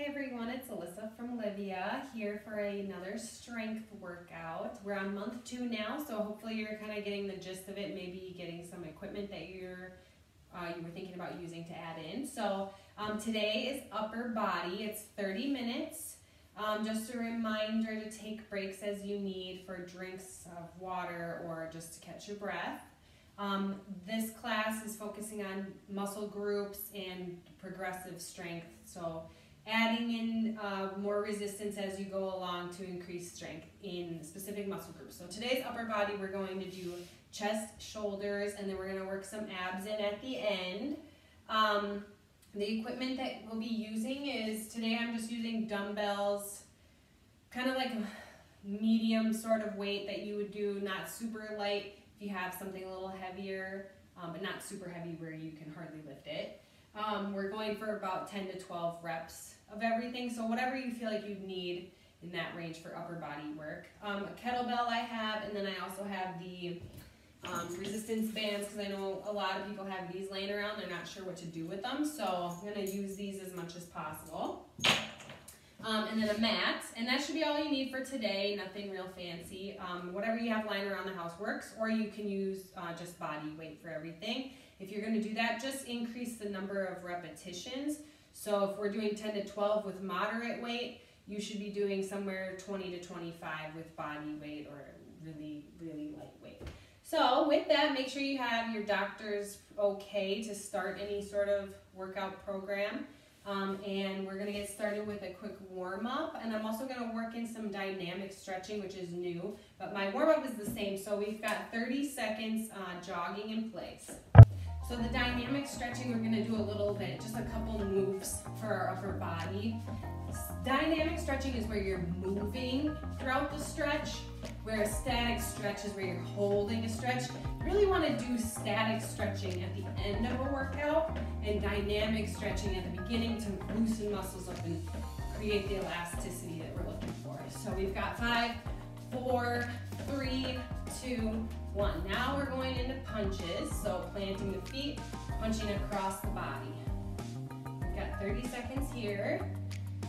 Hi everyone, it's Alyssa from Livia here for another strength workout. We're on month 2 now, so hopefully you're kind of getting the gist of it, maybe getting some equipment that you were thinking about using to add in. So today is upper body. It's 30 minutes. Just a reminder to take breaks as you need for drinks of water or just to catch your breath. This class is focusing on muscle groups and progressive strength, so adding in more resistance as you go along to increase strength in specific muscle groups. So today's upper body, we're going to do chest, shoulders, and then we're going to work some abs in at the end. The equipment that we'll be using is, today I'm just using dumbbells, kind of like a medium sort of weight that you would do, not super light if you have something a little heavier, but not super heavy where you can hardly lift it. We're going for about 10 to 12 reps of everything, so whatever you feel like you need in that range for upper body work. A kettlebell I have, and then I also have the resistance bands, because I know a lot of people have these laying around. They're not sure what to do with them, so I'm going to use these as much as possible. And then a mat, and that should be all you need for today, nothing real fancy. Whatever you have lying around the house works, or you can use just body weight for everything. If you're going to do that, just increase the number of repetitions. So if we're doing 10 to 12 with moderate weight, you should be doing somewhere 20 to 25 with body weight or really, really light weight. So with that, make sure you have your doctor's okay to start any sort of workout program. And we're going to get started with a quick warm-up, and I'm also going to work in some dynamic stretching, which is new, but my warm-up is the same. So we've got 30 seconds jogging in place. So the dynamic stretching, we're going to do a little bit, just a couple moves for our upper body. Dynamic stretching is where you're moving throughout the stretch, where a static stretch is where you're holding a stretch. You really want to do static stretching at the end of a workout and dynamic stretching at the beginning to loosen muscles up and create the elasticity that we're looking for. So we've got 5, 4, 3, 2, 1. Now we're going into punches, so planting the feet, punching across the body. We've got 30 seconds here.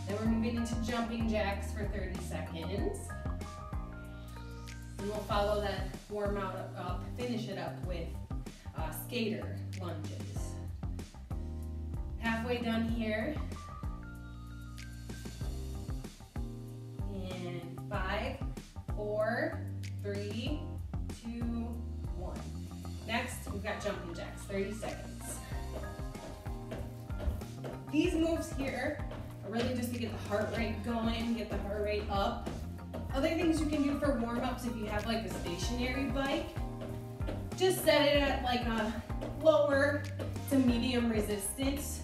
Then we're moving into jumping jacks for 30 seconds. And we'll follow that warm up, finish it up with skater lunges. Halfway done here. And 5, 4, 3, 2, 1. Next, we've got jumping jacks, 30 seconds. These moves here are really just to get the heart rate going, get the heart rate up. Other things you can do for warm-ups, if you have like a stationary bike, just set it at like a lower to medium resistance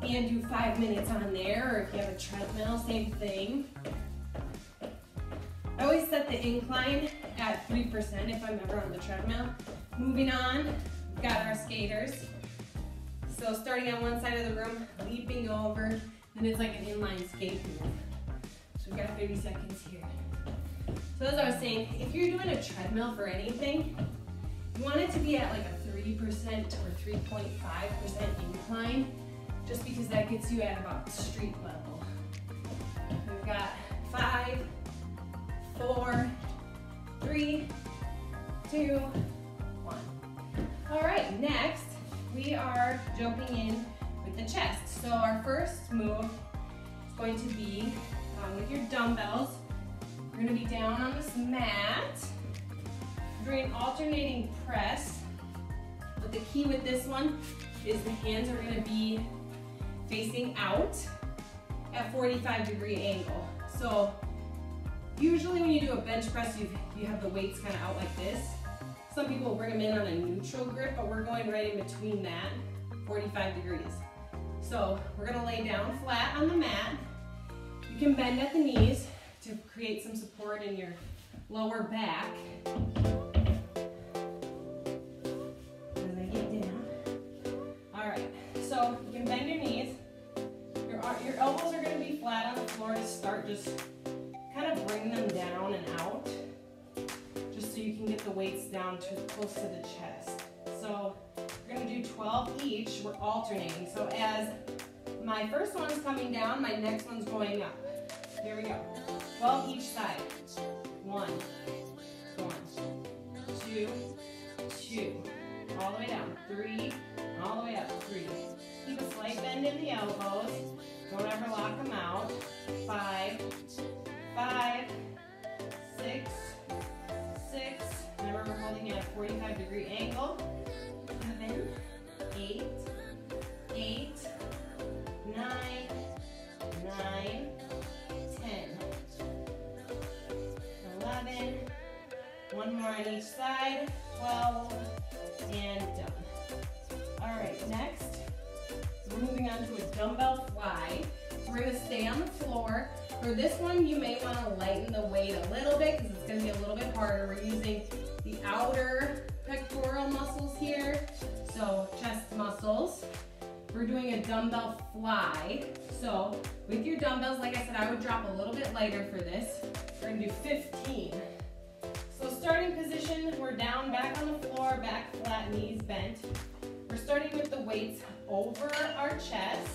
and do 5 minutes on there, or if you have a treadmill, same thing. I always set the incline at 3% if I'm ever on the treadmill. Moving on, we've got our skaters. So starting on one side of the room, leaping over, and it's like an inline skate move. So we've got 30 seconds here. So as I was saying, if you're doing a treadmill for anything, you want it to be at like a 3% or 3.5% incline, just because that gets you at about street level. We've got 5, 4, 3, 2, 1. All right, next we are jumping in with the chest. So our first move is going to be with your dumbbells. We're going to be down on this mat. We're doing alternating press, but the key with this one is the hands are going to be facing out at 45-degree angle. So usually when you do a bench press, you have the weights kind of out like this. Some people will bring them in on a neutral grip, but we're going right in between that, 45 degrees. So we're going to lay down flat on the mat. You can bend at the knees to create some support in your lower back. As I get down. All right, so you can bend your knees. Your elbows are going to be flat on the floor to start. Just kind of bring them down and out, just so you can get the weights down to close to the chest. So we're going to do 12 each. We're alternating. So as my first one's coming down, my next one's going up. Here we go. 12 each side. 1, 2, 2. All the way down. 3, all the way up. 3. Keep a slight bend in the elbows. Don't ever lock them out. 5, 5, 6, 6. Remember, we're holding at a 45-degree angle. 7, 8, 8, 9, 9, 10, 11. One more on each side. 12, and done. All right, next, we're moving on to a dumbbell fly. We're gonna stay on the floor. For this one, you may wanna lighten the weight a little bit because it's gonna be a little bit harder. We're using the outer pectoral muscles here, so chest muscles. We're doing a dumbbell fly. So with your dumbbells, like I said, I would drop a little bit lighter for this. We're gonna do 15. So starting position, we're down, back on the floor, back flat, knees bent. We're starting with the weights over our chest,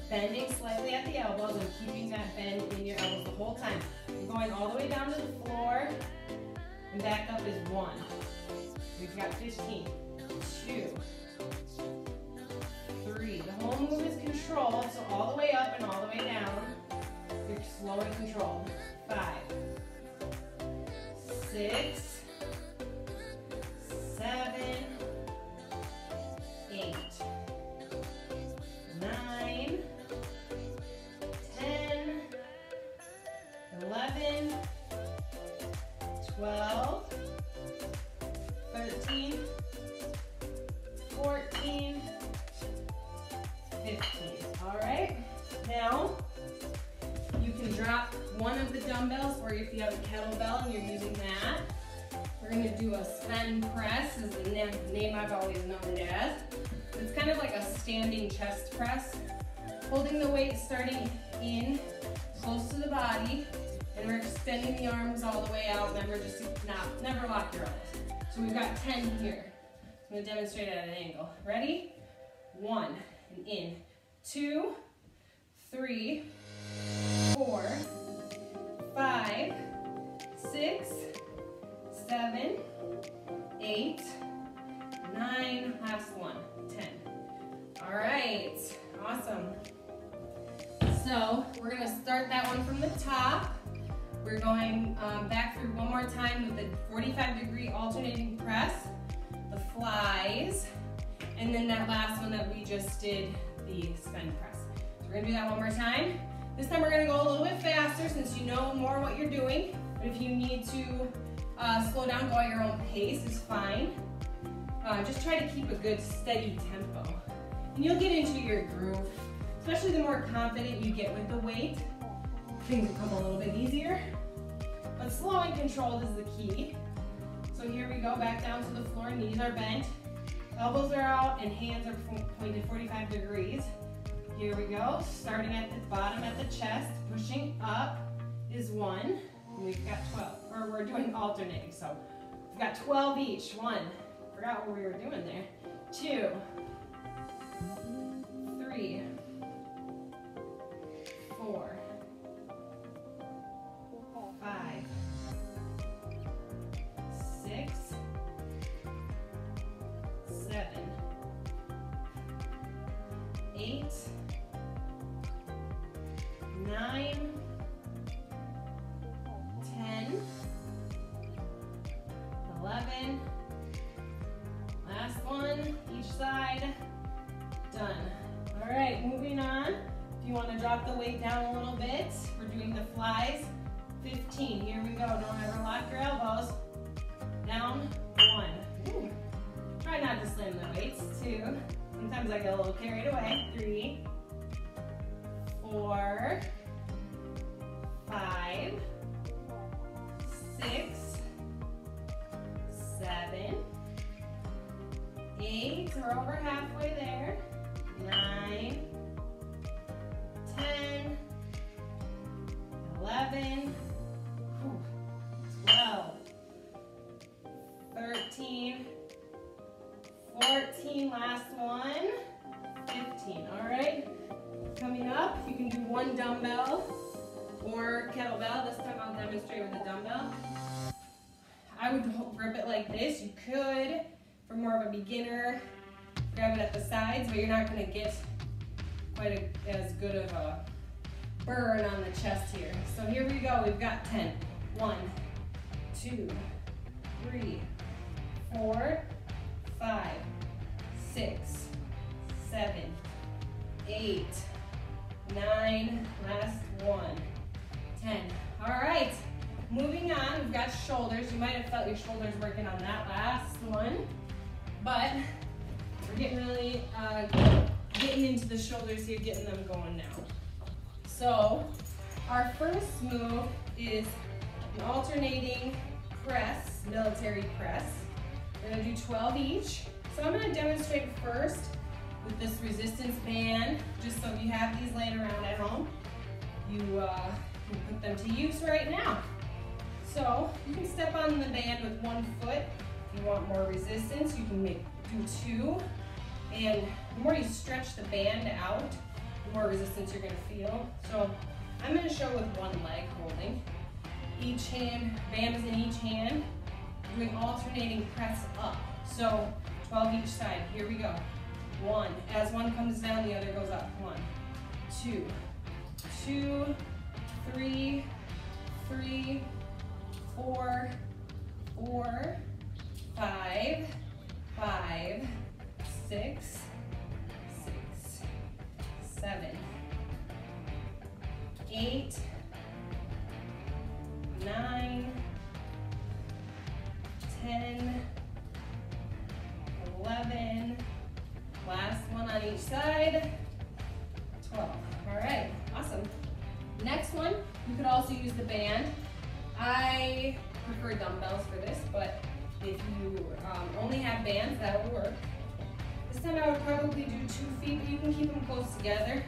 bending slightly at the elbows and keeping that bend in your elbows the whole time. We're going all the way down to the floor, and back up is 1. We've got 15, 2, 3. The whole move is controlled, so all the way up and all the way down. You're slow and controlled. 5, 6, 7, 8, 9, 10, 11, 12, 13, 14, 15. All right, now you can drop one of the dumbbells, or if you have a kettlebell and you're using that, we're going to do a spin press, is the name I've always known it as. It's kind of like a standing chest press, holding the weight starting in close to the body, and we're extending the arms all the way out. Remember, just never lock your elbows. So we've got 10 here. I'm going to demonstrate it at an angle. Ready? 1, and in. 2, 3, 4, 5, 6, 7, 8, 9, last one, 10. All right, awesome. So we're gonna start that one from the top. We're going back through one more time with the 45-degree alternating press, the flies, and then that last one that we just did, the spin press. So we're gonna do that one more time. This time we're gonna go a little bit faster since you know more what you're doing. But if you need to slow down, go at your own pace, is fine. Just try to keep a good steady tempo. And you'll get into your groove, especially the more confident you get with the weight. Things will come a little bit easier. But slow and controlled is the key. So here we go, back down to the floor, knees are bent, elbows are out, and hands are pointed 45 degrees. Here we go, starting at the bottom at the chest, pushing up is 1, and we've got 12, or we're doing alternating, so we've got 12 each. 1, forgot what we were doing there. 2, 3, 4, 5, 6, 7, 8, 9, 10, 11, last one, each side, done. All right, moving on. If you want to drop the weight down a little bit, we're doing the flies. 15, here we go. Don't ever lock your elbows. Down, 1. Ooh. Try not to slam the weights. 2, sometimes I get a little carried away. 3, 4, 5, 6, 7, 8, we're over halfway there. 9, 10, 11, 12, 13, 14, last one, 15. All right, coming can do one dumbbell or kettlebell. This time I'll demonstrate with a dumbbell. I would grip it like this. You could, for more of a beginner, grab it at the sides, but you're not going to get quite as good of a burn on the chest here. So here we go. We've got 10. 1, 2, 3, 4, 5, 6, 7, 8, 9, last one, 10. All right, moving on, we've got shoulders. You might have felt your shoulders working on that last one, but we're getting really getting into the shoulders here, getting them going now. So our first move is an alternating press, military press. We're gonna do 12 each. So I'm gonna demonstrate first with this resistance band, just so if you have these laying around at home, you can put them to use right now. So you can step on the band with one foot. If you want more resistance, you can do 2. And the more you stretch the band out, the more resistance you're gonna feel. So I'm gonna show with one leg holding. Each hand, band is in each hand, doing alternating press up. So 12 each side, here we go. 1, as one comes down, the other goes up. 1, 2, 2, 3, 3, 4, 4, 5, 5, 6, 6, 7, 8, 9, 10, 11, last one on each side, 12. All right, awesome. Next one, you could also use the band. I prefer dumbbells for this, but if you only have bands, that will work. This time I would probably do 2 feet, but you can keep them close together.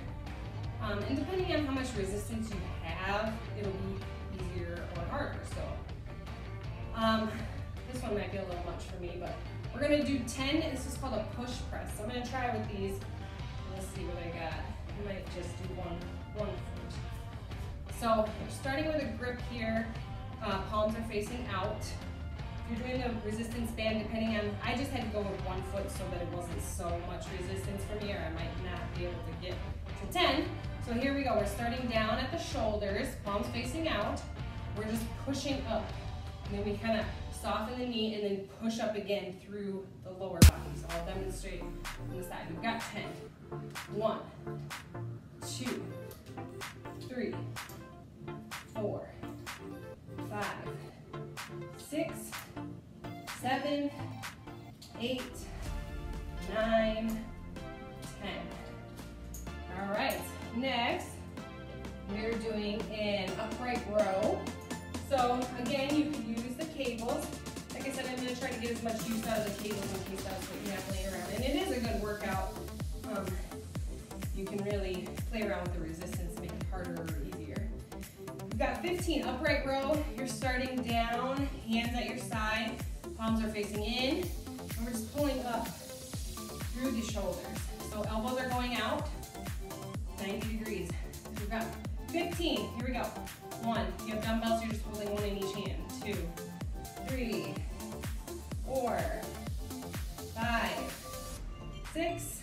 And depending on how much resistance you have, it'll be easier or harder. So this one might be a little much for me, but we're gonna do 10. This is called a push press. So I'm gonna try with these. Let's see what I got. I might just do one foot. So we're starting with a grip here. Palms are facing out. If you're doing a resistance band, depending on, I just had to go with 1 foot so that it wasn't so much resistance for me, or I might not be able to get to 10. So here we go. We're starting down at the shoulders, palms facing out. We're just pushing up. And then we kind of soften the knee and then push up again through the lower body. So I'll demonstrate on the side. We've got 10. 1, 2, 3, 4, 5, 6, 7, 8, 9, 10. All right, next we're doing an upright row. So again, you can use the cables. Like I said, I'm going to try to get as much use out of the cables in case that's what you have laying around. And it is a good workout. You can really play around with the resistance, make it harder or easier. We've got 15 upright row. You're starting down, hands at your side, palms are facing in, and we're just pulling up through the shoulders. So elbows are going out, 90 degrees. We've got 15, here we go. 1, you have dumbbells, you're just holding 1 in each hand. 2, 3, 4, 5, 6,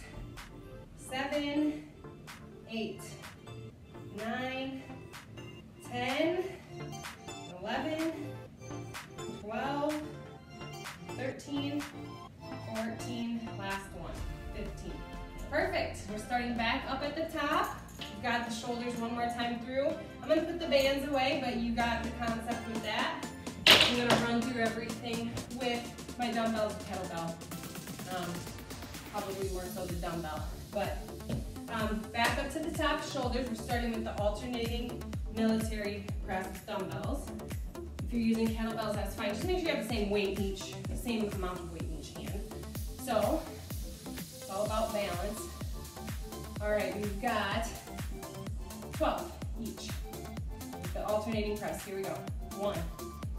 7, 8, 9, 10, 11, 12, 13, 14, last one, 15. Perfect. We're starting back up at the top. We've got the shoulders one more time through. I'm going to put the bands away, but you got the concept with that. I'm going to run through everything with my dumbbells and kettlebell. Probably more so the dumbbell. But back up to the top, shoulders. We're starting with the alternating military press dumbbells. If you're using kettlebells, that's fine. Just make sure you have the same weight each, the same amount of weight in each hand. So it's all about balance. All right, we've got 12 each. The alternating press. Here we go. 1.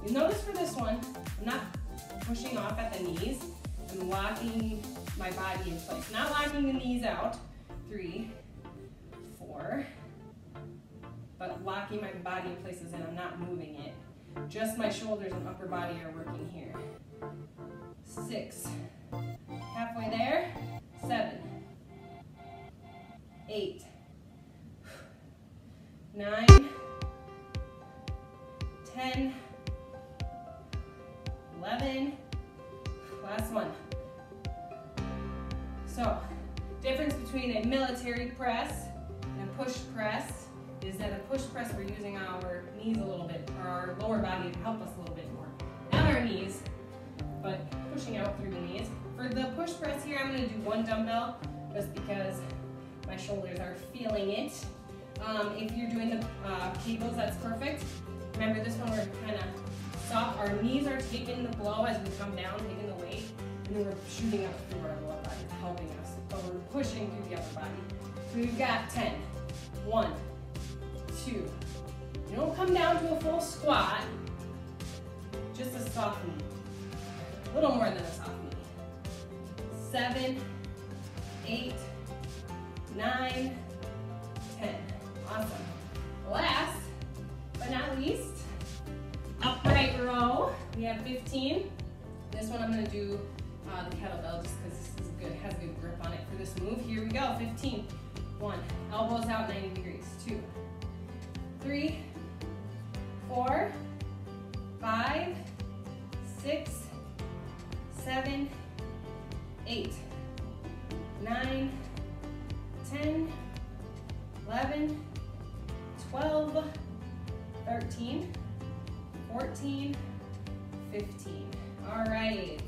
You'll notice for this one, I'm not pushing off at the knees. I'm locking my body in place. Not locking the knees out. 3, 4, not locking my body in places and I'm not moving it. Just my shoulders and upper body are working here. 6, halfway there, 7, 8, 9, 10, 11, last one. So, difference between a military press and push press is that a push press we're using our knees a little bit, or our lower body to help us a little bit more. Not our knees, but pushing out through the knees. For the push press here, I'm going to do 1 dumbbell just because my shoulders are feeling it. If you're doing the cables, that's perfect. Remember this one, we're kind of soft. Our knees are taking the blow as we come down, taking the weight, and then we're shooting up through our lower body, helping us, but we're pushing through the upper body. So we've got 10. 1, 2. You don't come down to a full squat, just a soft knee. A little more than a soft knee. 7, 8, 9, 10. Awesome. Last but not least, upright row. We have 15. This one I'm going to do the kettlebell just because this is good, has a good grip on it for this move. Here we go, 15. 1, elbows out 90 degrees. 2, 3, 4, 5, 6, 7, 8, 9, 10, 11, 12, 13, 14, 15. All right.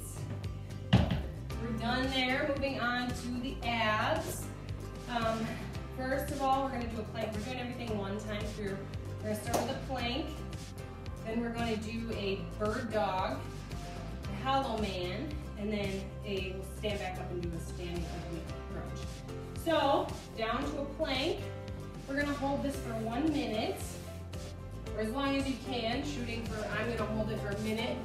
We're done there. Moving on to the abs. First of all, we're going to do a plank. We're doing everything one time through. We're going to start with a plank. Then we're going to do a bird dog, a hollow man, and then we'll stand back up and do a standing underneath crunch. So, down to a plank. We're going to hold this for 1 minute, or as long as you can, shooting for, I'm going to hold it for a minute.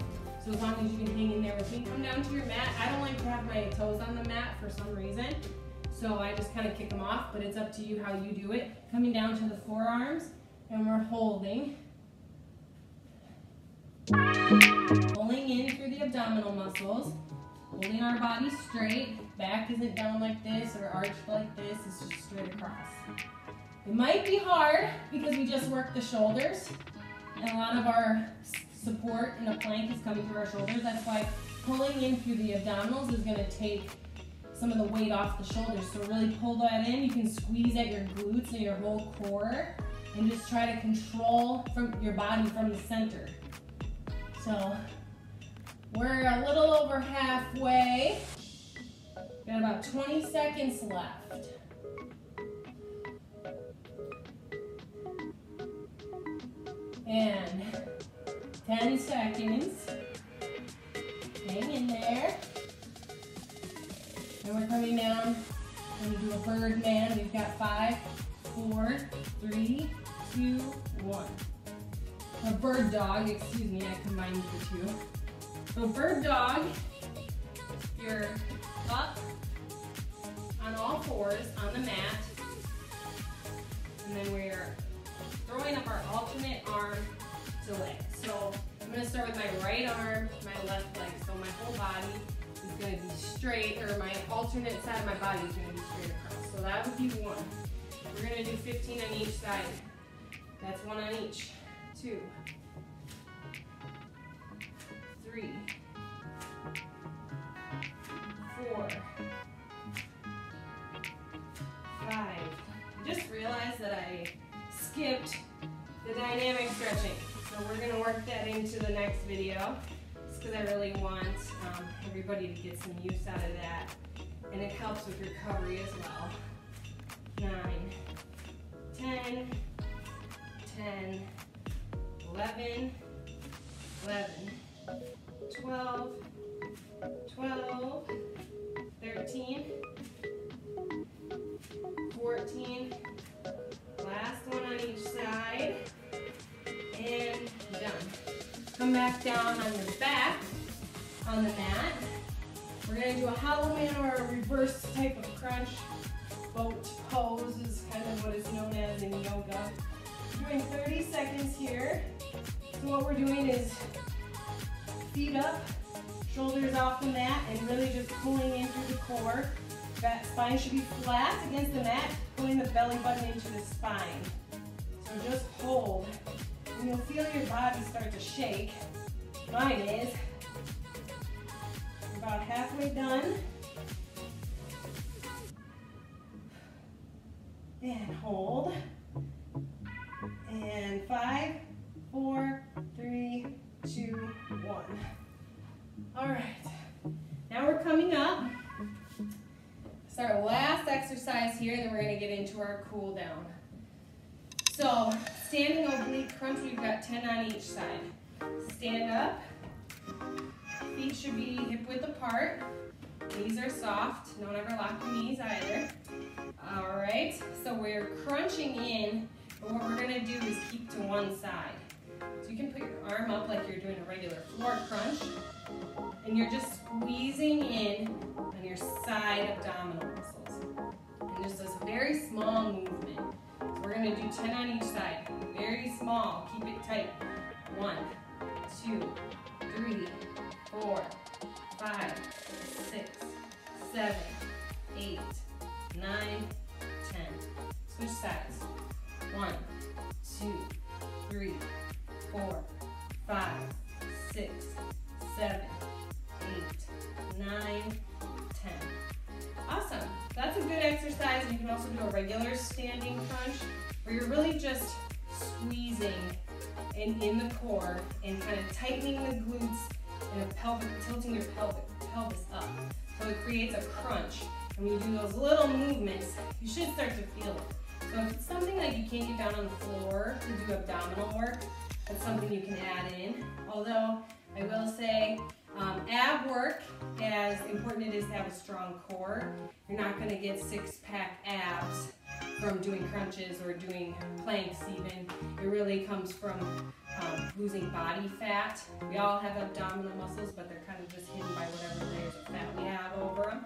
So as long as you can hang in there with me, come down to your mat. I don't like to have my toes on the mat for some reason, so I just kind of kick them off, but it's up to you how you do it. Coming down to the forearms, and we're holding. Pulling in through the abdominal muscles, holding our body straight. Back isn't down like this or arched like this, it's just straight across. It might be hard because we just worked the shoulders, and a lot of our support in a plank is coming through our shoulders. That's why pulling in through the abdominals is going to take some of the weight off the shoulders. So really pull that in. You can squeeze at your glutes and your whole core and just try to control from your body from the center. So we're a little over halfway. Got about 20 seconds left. And 10 seconds. Hang in there. And we're coming down. We're going to do a bird man. We've got 5, 4, 3, 2, 1. A bird dog, excuse me, I combined the two. So bird dog, you're up on all fours on the mat. And then we're throwing up our alternate arm to leg. So I'm going to start with my right arm, my left leg. So my whole body is going to be straight, or my alternate side of my body is going to be straight across. So that would be 1. We're going to do 15 on each side. That's 1 on each. 2, 3, 4, 5. I just realized that I skipped the dynamic stretching. So we're going to work that into the next video, just because I really want everybody to get some use out of that. And it helps with recovery as well. 9, 10, 10, 11, 11, 12, 12, 13, 14, last one on each side, and done. Come back down on your back on the mat. We're going to do a hollow man or a reverse type of crunch. Boat pose is kind of what it's known as in yoga. We're doing 30 seconds here. So what we're doing is feet up, shoulders off the mat, and really just pulling in through the core. That spine should be flat against the mat, pulling the belly button into the spine. So just hold. And you'll feel your body start to shake. Mine is. About halfway done. And hold. And 5, 4, 3, 2, 1. All right. Now we're coming up. It's our last exercise here, then we're going to get into our cool down. So, standing oblique crunch, we've got 10 on each side. Stand up. Feet should be hip width apart. Knees are soft. Don't ever lock your knees either. All right, so we're crunching in, but what we're going to do is keep to one side. So you can put your arm up like you're doing a regular floor crunch, and you're just squeezing in on your side abdominal muscles. And just this very small movement. So we're going to do 10 on each side. Very small. Keep it tight. 1, 2, 3, 4, 5, 6, 7, 8, 9, 10. Switch sides. 1, 2, 3, 4, 5, 6, 7, 8, 9, 10. Awesome. That's a good exercise. You can also do a regular standing crunch where you're really just squeezing in the core and kind of tightening the glutes and the pelvic, tilting your pelvis up. So it creates a crunch. And when you do those little movements, you should start to feel it. So if it's something like you can't get down on the floor to do abdominal work, that's something you can add in. Although I will say, ab work, as important it is to have a strong core, you're not going to get six-pack abs from doing crunches or doing planks even. It really comes from losing body fat. We all have abdominal muscles, but they're kind of just hidden by whatever layers of fat we have over them.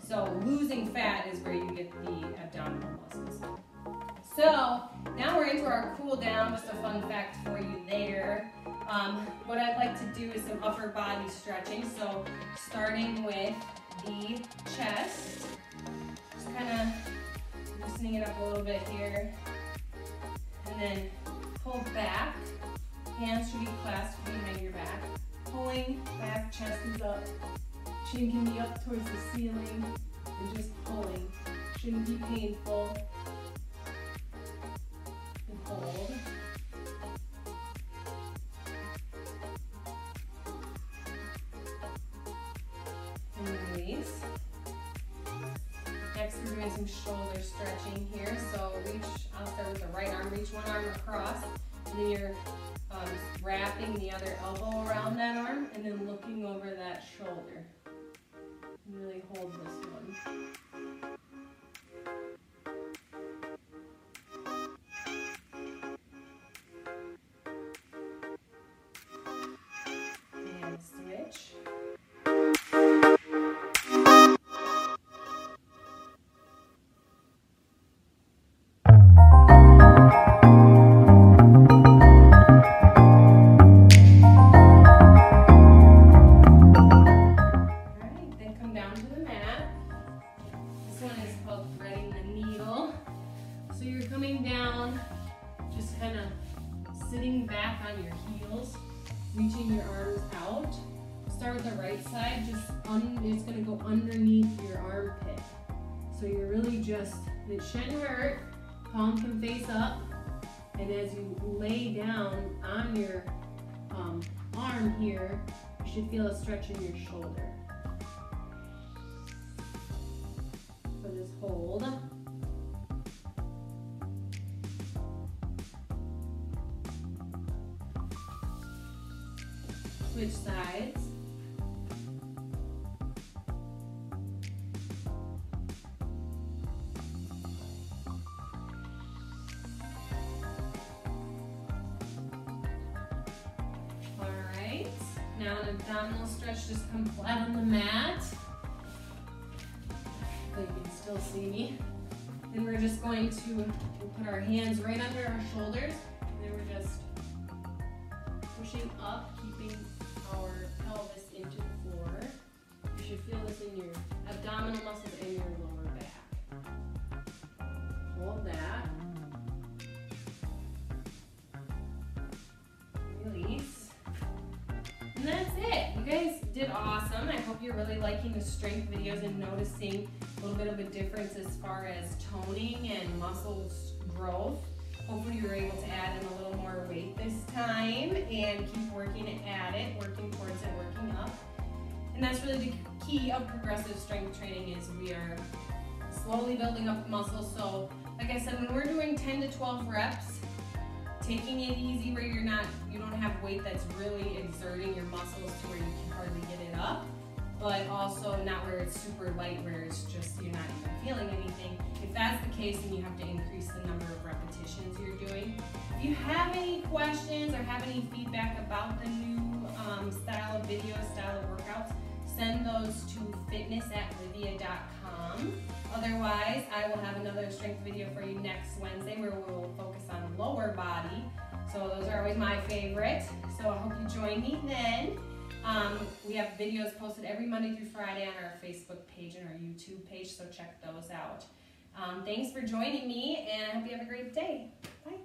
So losing fat is where you get the abdominal muscles. So now we're into our cool down, just a fun fact for you there. What I'd like to do is some upper body stretching. So starting with the chest, just kind of loosening it up a little bit here. And then pull back. Hands should be clasped behind your back. Pulling back, chest is up. Chin can be up towards the ceiling. And just pulling. Shouldn't be painful. And hold. And release. Next we're doing some shoulder stretching here. So reach, I'll start with the right arm, reach one arm across, and then you're wrapping the other elbow around that arm and then looking over that shoulder. And really hold this one. And switch. Sitting back on your heels, reaching your arms out. Start with the right side, it's going to go underneath your armpit. So you're really just, it shouldn't hurt, palm can face up, and as you lay down on your arm here, you should feel a stretch in your shoulder. So just hold. Switch sides. All right, now an abdominal stretch, just come flat on the mat. So you can still see me. Then we're just going to put our hands right under our shoulders. And then we're just pushing up, keeping our pelvis into the floor. You should feel this in your abdominal muscles and your lower back. Hold that. Release. And that's it. You guys did awesome. I hope you're really liking the strength videos and noticing a little bit of a difference as far as toning and muscles growth. Hopefully you're able to add in a little more weight this time and keep working at it, working towards it, working up. And that's really the key of progressive strength training is we are slowly building up muscle. So like I said, when we're doing 10 to 12 reps, taking it easy where you don't have weight that's really exerting your muscles to where you can hardly get it up, but also not where it's super light where it's just you're not even feeling anything. If that's the case, then you have to increase the number of repetitions you're doing. If you have any questions or have any feedback about the new style of videos, style of workouts, send those to fitness@livia.com. Otherwise, I will have another strength video for you next Wednesday where we'll focus on lower body. So those are always my favorite. So I hope you join me then. We have videos posted every Monday through Friday on our Facebook page and our YouTube page, so check those out. Thanks for joining me, and I hope you have a great day. Bye.